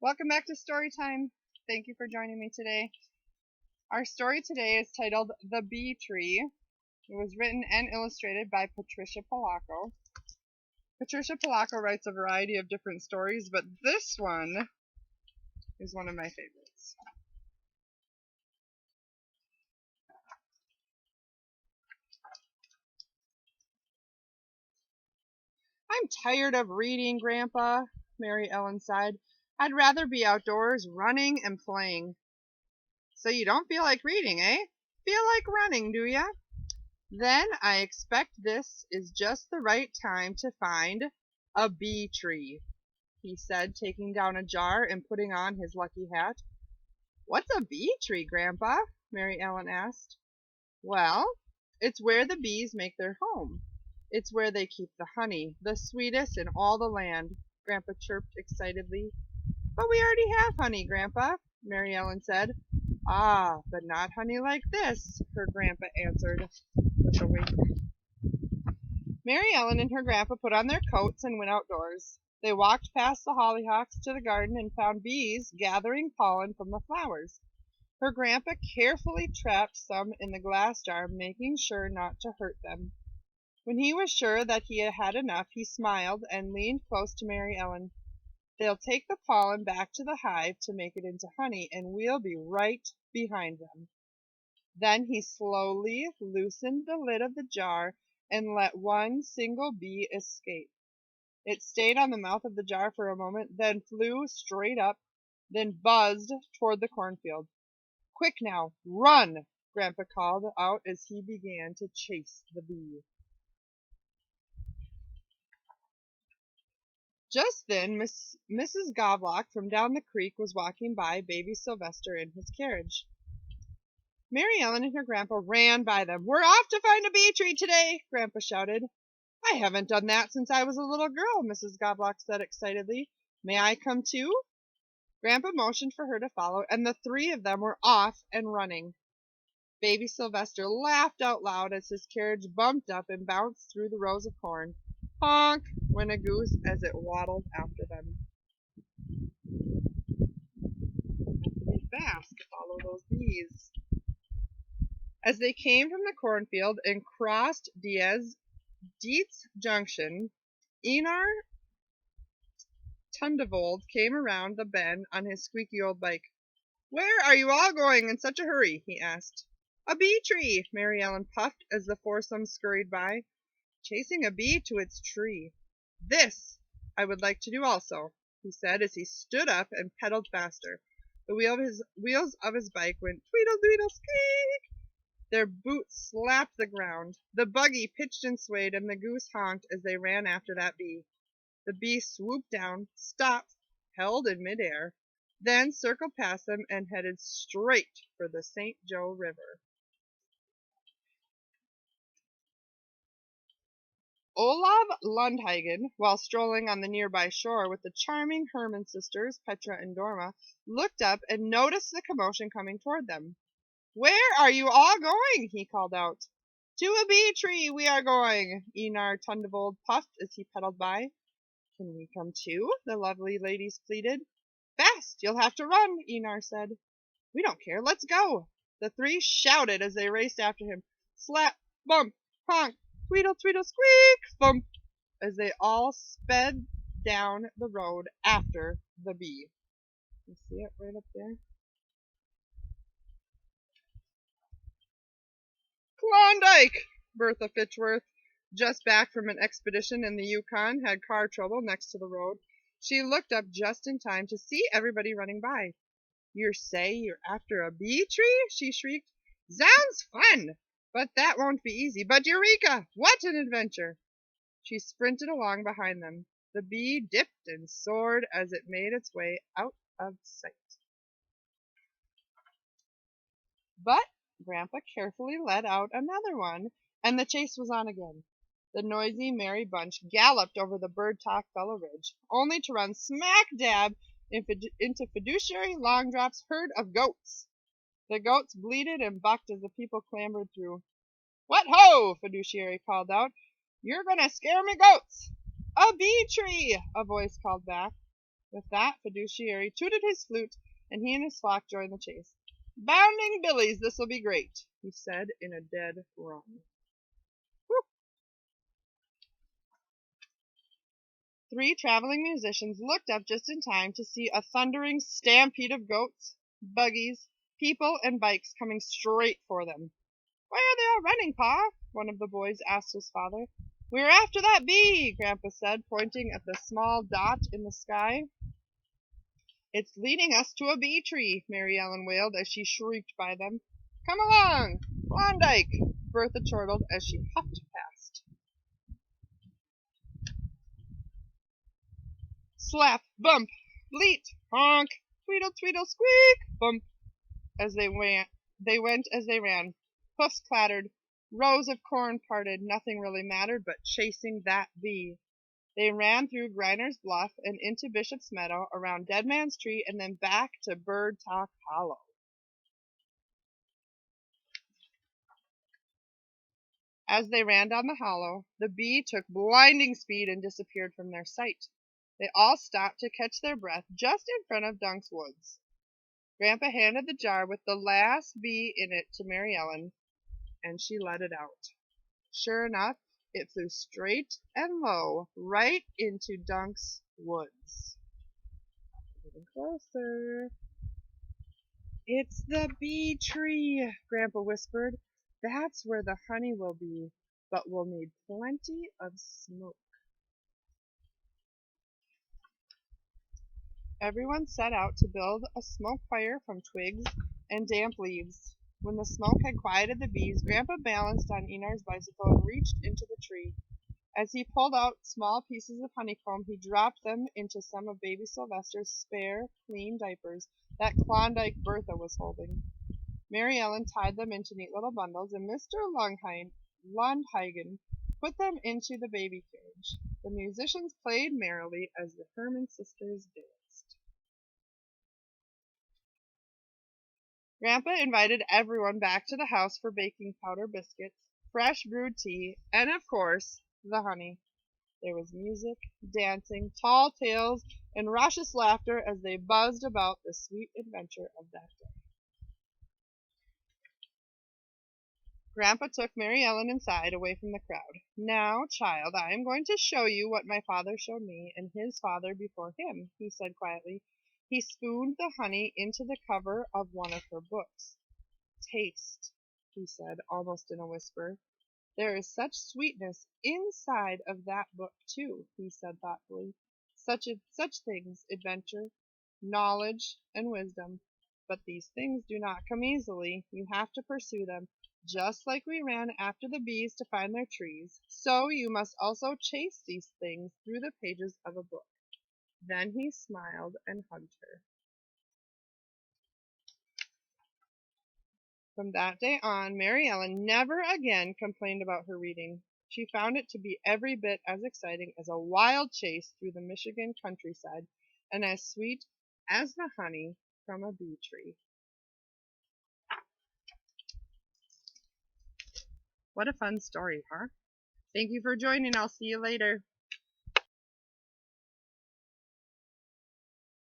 Welcome back to Storytime. Thank you for joining me today. Our story today is titled The Bee Tree. It was written and illustrated by Patricia Polacco. Patricia Polacco writes a variety of different stories, but this one is one of my favorites. I'm tired of reading, Grandpa, Mary Ellen sighed. I'd rather be outdoors running and playing. So you don't feel like reading, eh? Feel like running, do ya? Then I expect this is just the right time to find a bee tree, he said, taking down a jar and putting on his lucky hat. What's a bee tree, Grandpa? Mary Ellen asked. Well, it's where the bees make their home. It's where they keep the honey, the sweetest in all the land, Grandpa chirped excitedly. But we already have honey, Grandpa, Mary Ellen said. Ah, but not honey like this, her grandpa answered with a wink. Mary Ellen and her grandpa put on their coats and went outdoors. They walked past the hollyhocks to the garden and found bees gathering pollen from the flowers. Her grandpa carefully trapped some in the glass jar, making sure not to hurt them. When he was sure that he had enough, he smiled and leaned close to Mary Ellen. They'll take the pollen back to the hive to make it into honey, and we'll be right behind them. Then he slowly loosened the lid of the jar and let one single bee escape. It stayed on the mouth of the jar for a moment, then flew straight up, then buzzed toward the cornfield. Quick now, run! Grandpa called out as he began to chase the bee. Just then Mrs. Goblock from down the creek was walking by, baby Sylvester in his carriage. Mary Ellen and her grandpa ran by them. We're off to find a bee tree today, Grandpa shouted. I haven't done that since I was a little girl, Mrs. Goblock said excitedly. May I come too? Grandpa motioned for her to follow, and the three of them were off and running. Baby Sylvester laughed out loud as his carriage bumped up and bounced through the rows of corn. Honk! Went a goose as it waddled after them. Have to be fast to follow those bees. As they came from the cornfield and crossed Dietz Junction, Einar Tundevold came around the bend on his squeaky old bike. Where are you all going in such a hurry? He asked. A bee tree, Mary Ellen puffed as the foursome scurried by, chasing a bee to its tree. This I would like to do also, he said as he stood up and pedaled faster. The wheels of his bike went tweedle-tweedle squeak. Their boots slapped the ground. The buggy pitched and swayed, and the goose honked as they ran after that bee. The bee swooped down, stopped, held in midair, then circled past them and headed straight for the St. Joe River. Olav Lundhagen, while strolling on the nearby shore with the charming Herman sisters, Petra and Dorma, looked up and noticed the commotion coming toward them. Where are you all going? He called out. To a bee tree we are going, Einar Tundevold puffed as he pedaled by. Can we come too? The lovely ladies pleaded. Fast, you'll have to run, Einar said. We don't care, let's go. The three shouted as they raced after him. Slap, bump, honk, tweedle, tweedle, squeak, thump, as they all sped down the road after the bee. You see it right up there? Klondike! Bertha Fitchworth, just back from an expedition in the Yukon, had car trouble next to the road. She looked up just in time to see everybody running by. You say you're after a bee tree? She shrieked. Sounds fun! But that won't be easy. But Eureka! What an adventure! She sprinted along behind them. The bee dipped and soared as it made its way out of sight. But Grandpa carefully led out another one, and the chase was on again. The noisy, merry bunch galloped over the bird-talk fellow ridge, only to run smack dab into Fiduciary Longdrop's herd of goats. The goats bleated and bucked as the people clambered through. What ho! Fiduciary called out. You're going to scare me goats. A bee tree, a voice called back. With that, Fiduciary tooted his flute, and he and his flock joined the chase. "Bounding Billies, this'll be great," he said in a dead run. Whew. 3 traveling musicians looked up just in time to see a thundering stampede of goats, buggies, people, and bikes coming straight for them. "Why are they all running, Pa?" one of the boys asked his father. "We're after that bee," Grandpa said, pointing at the small dot in the sky. "It's leading us to a bee tree," Mary Ellen wailed as she shrieked by them. "Come along, Klondike," Bertha chortled as she hopped past. Slap, bump, bleat, honk, tweedle, tweedle, squeak, bump. As they went as they ran. Hoofs clattered, rows of corn parted, nothing really mattered but chasing that bee. They ran through Griner's Bluff and into Bishop's Meadow, around Dead Man's Tree, and then back to Bird Talk Hollow. As they ran down the hollow, the bee took blinding speed and disappeared from their sight. They all stopped to catch their breath just in front of Dunk's woods. Grandpa handed the jar with the last bee in it to Mary Ellen, and she let it out. Sure enough, it flew straight and low right into Dunk's woods. A little closer. "It's the bee tree," Grandpa whispered. "That's where the honey will be, but we'll need plenty of smoke." Everyone set out to build a smoke fire from twigs and damp leaves. When the smoke had quieted the bees, Grandpa balanced on Enar's bicycle and reached into the tree. As he pulled out small pieces of honeycomb, he dropped them into some of baby Sylvester's spare, clean diapers that Klondike Bertha was holding. Mary Ellen tied them into neat little bundles, and Mr. Lundhagen put them into the baby carriage. The musicians played merrily as the Herman sisters danced. Grandpa invited everyone back to the house for baking powder biscuits, fresh brewed tea, and, of course, the honey. There was music, dancing, tall tales, and raucous laughter as they buzzed about the sweet adventure of that day. Grandpa took Mary Ellen inside, away from the crowd. "Now, child, I am going to show you what my father showed me, and his father before him," he said quietly. He spooned the honey into the cover of one of her books. "Taste," he said, almost in a whisper. "There is such sweetness inside of that book, too," he said thoughtfully. Such things, adventure, knowledge, and wisdom. But these things do not come easily. You have to pursue them. Just like we ran after the bees to find their trees, so you must also chase these things through the pages of a book." Then he smiled and hugged her. From that day on, Mary Ellen never again complained about her reading. She found it to be every bit as exciting as a wild chase through the Michigan countryside, and as sweet as the honey from a bee tree. What a fun story, huh? Thank you for joining. I'll see you later.